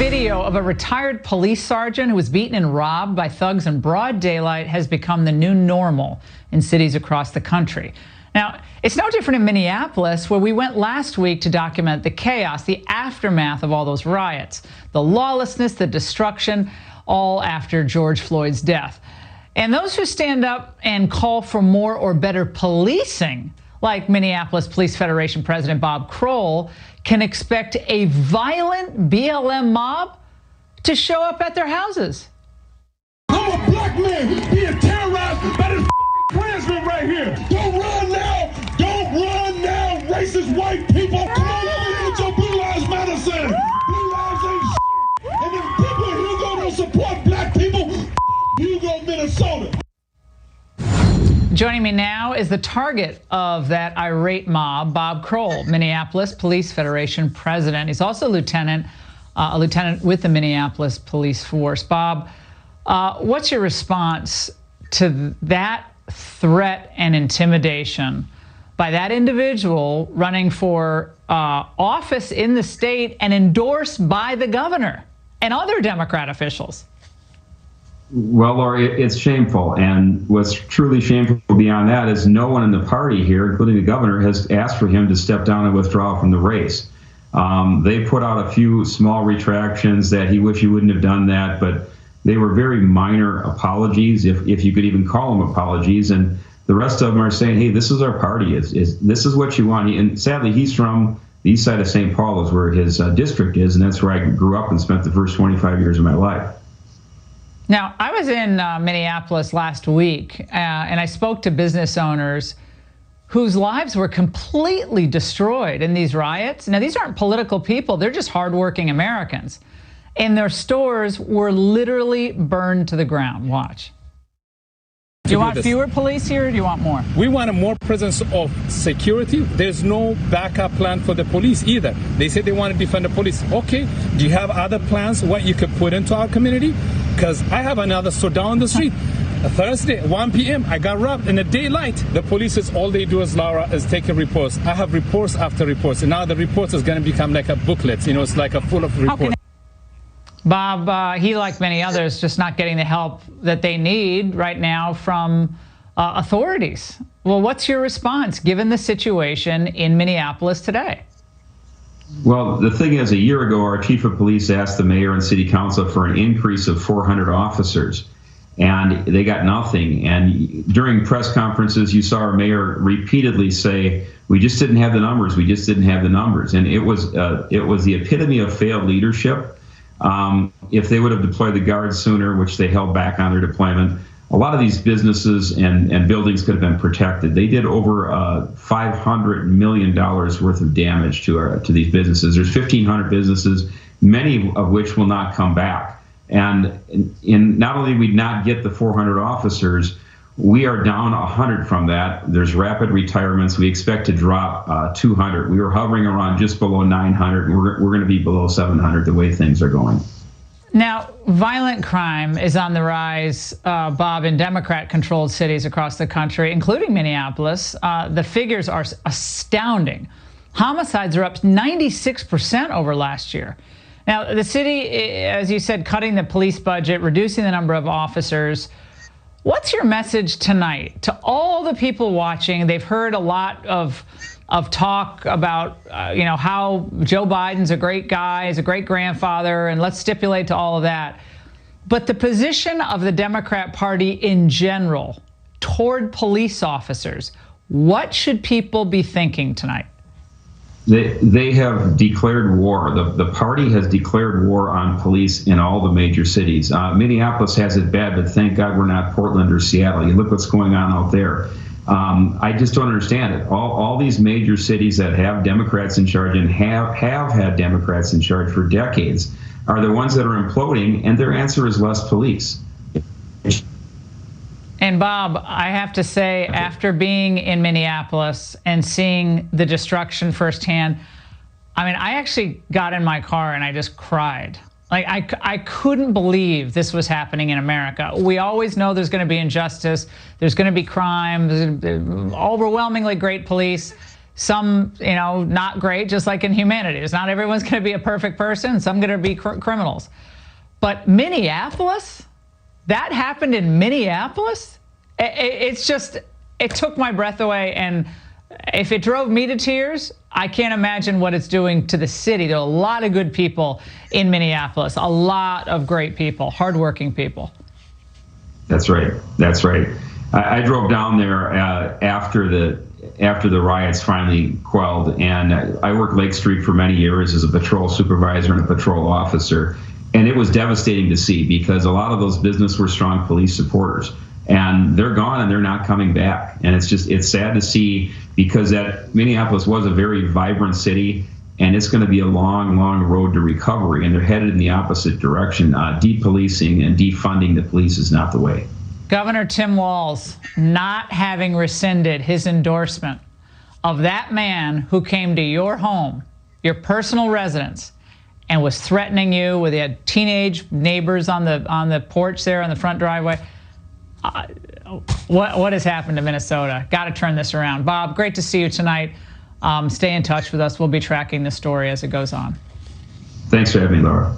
video of a retired police sergeant who was beaten and robbed by thugs in broad daylight has become the new normal in cities across the country. Now, it's no different in Minneapolis, where we went last week to document the chaos, the aftermath of all those riots, the lawlessness, the destruction, all after George Floyd's death. And those who stand up and call for more or better policing, like Minneapolis Police Federation President Bob Kroll, can expect a violent BLM mob to show up at their houses. I'm a black man being terrorized by this Klansman right here. Don't run now! Don't run now, racist white people! Come on over here with your Blue Lives Matter sign. Blue Lives ain't shit. And if people in Hugo don't support black people, Hugo, Minnesota. Joining me now is the target of that irate mob, Bob Kroll, Minneapolis Police Federation president. He's also a lieutenant with the Minneapolis Police Force. Bob, what's your response to that threat and intimidation by that individual running for office in the state and endorsed by the governor and other Democrat officials? Well, Laura, it's shameful. And what's truly shameful beyond that is no one in the party here, including the governor, has asked for him to step down and withdraw from the race. They put out a few small retractions that he wished he wouldn't have done that, but they were very minor apologies, if you could even call them apologies. And the rest of them are saying, hey, this is our party. This is what you want. And sadly, he's from the east side of St. Paul is where his district is, and that's where I grew up and spent the first 25 years of my life. Now, I was in Minneapolis last week, and I spoke to business owners whose lives were completely destroyed in these riots. Now, these aren't political people. They're just hardworking Americans. And their stores were literally burned to the ground. Watch. Do you want fewer police here, or do you want more? We want a more presence of security. There's no backup plan for the police either. They say they want to defend the police. Okay, do you have other plans, what you could put into our community? Because I have another store down the street. Thursday, 1 p.m., I got robbed in the daylight. The police is all they do is, Laura, is taking reports. I have reports after reports, and now the reports is going to become like a booklet. You know, it's like a full of reports. Bob, he, like many others, just not getting the help that they need right now from authorities. Well, what's your response given the situation in Minneapolis today? Well, the thing is, a year ago, our chief of police asked the mayor and city council for an increase of 400 officers, and they got nothing. And during press conferences, you saw our mayor repeatedly say, we just didn't have the numbers. We just didn't have the numbers. And it was the epitome of failed leadership. If they would have deployed the guards sooner, which they held back on their deployment, a lot of these businesses and buildings could have been protected. They did over $500 million worth of damage to these businesses. There's 1,500 businesses, many of which will not come back. And not only did we not get the 400 officers, we are down 100 from that. There's rapid retirements. We expect to drop 200. We were hovering around just below 900. And we're going to be below 700 the way things are going. Now, violent crime is on the rise, Bob, in Democrat-controlled cities across the country, including Minneapolis. The figures are astounding. Homicides are up 96% over last year. Now, the city, as you said, cutting the police budget, reducing the number of officers. What's your message tonight to all the people watching? They've heard a lot of talk about, how Joe Biden's a great guy, he's a great grandfather, and let's stipulate to all of that. But the position of the Democrat Party in general toward police officers, what should people be thinking tonight? They have declared war. The party has declared war on police in all the major cities. Minneapolis has it bad, but thank God we're not Portland or Seattle. You look what's going on out there. I just don't understand it. All these major cities that have Democrats in charge and have had Democrats in charge for decades are the ones that are imploding, and their answer is less police. And Bob, I have to say, after being in Minneapolis and seeing the destruction firsthand, I mean, I actually got in my car and I just cried. Like, I couldn't believe this was happening in America. We always know there's going to be injustice, there's going to be crime, there's overwhelmingly great police. some, not great, just like in humanity. It's not everyone's going to be a perfect person. Some going to be criminals. But Minneapolis, that happened in Minneapolis. It's just, it took my breath away. And if it drove me to tears, I can't imagine what it's doing to the city. There are a lot of good people in Minneapolis, a lot of great people, hardworking people. That's right. That's right. I drove down there after the riots finally quelled, and I worked Lake Street for many years as a patrol supervisor and a patrol officer. And it was devastating to see, because a lot of those businesses were strong police supporters, and they're gone and they're not coming back. And it's sad to see, because that Minneapolis was a very vibrant city, and it's going to be a long, long road to recovery. And they're headed in the opposite direction. Depolicing and defunding the police is not the way. Governor Tim Walz not having rescinded his endorsement of that man who came to your home, your personal residence, and was threatening you with teenage neighbors on the porch there on the front driveway. What has happened to Minnesota? Got to turn this around. Bob, great to see you tonight. Stay in touch with us. We'll be tracking this story as it goes on. Thanks for having me, Laura.